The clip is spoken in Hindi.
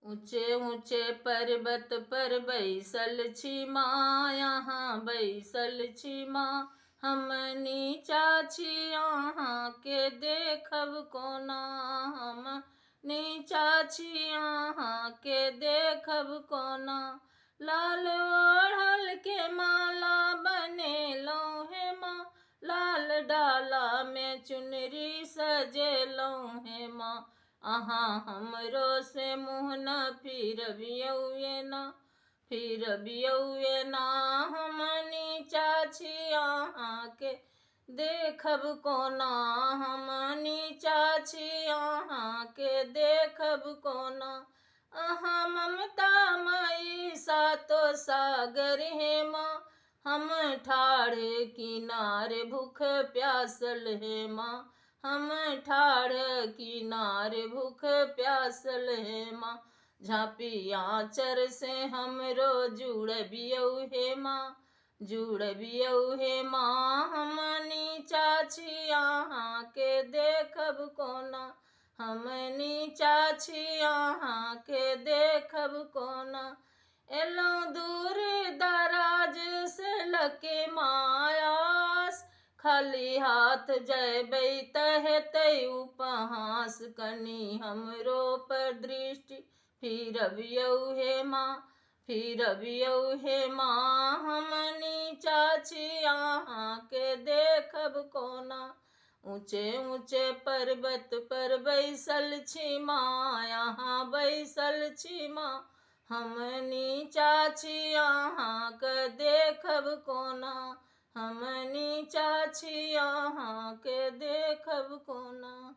ऊंचे ऊंचे पर्वत पर बैसल छी माँ, यहाँ बैसल छी माँ। हम नीचा छी यहाँ के देखब कोना, हम नीचा छी यहाँ के देखब कोना। लाल ओढ़ल के माला बनेलौं हे माँ, लाल डाला में चुनरी सजेलौं हे माँ। अहाँ हमरो से मुँह न फिरबियौए ना, फिरबियौए ना। हम नीचा छी यहाँ के देखब कोना, हम नीचा छी यहाँ के देखब कोना। अहाँ ममता मई सातो सागर हे माँ, हम ठाढ़े किनारे भूख प्यासल हे माँ। हम ठाढ़ किनारे भूख प्यासल हे माँ। झाँपी आँचर से हमरो जुड़बियौ हे माँ, जुड़बियौ हे माँ। हम नीचा छी यहाँ के देखब कोना, हम नीचा छी यहाँ के देखब कोना। एलौं दूर दराज से लके मायास, खाली हाथ जयबै त हेतै उपहास। कनी हमरो पर दृष्टि फिरबियौ हे माँ, फिरबियौ हे माँ। हम नीचा छी यहाँ के देखब कोना। ऊंचे ऊंचे पर्वत पर बैसल छी माँ, यहाँ बैसल छी माँ। हम नीचा छी यहाँ के देखब कोना, हम नीचा छी यहाँ के देखब कोना।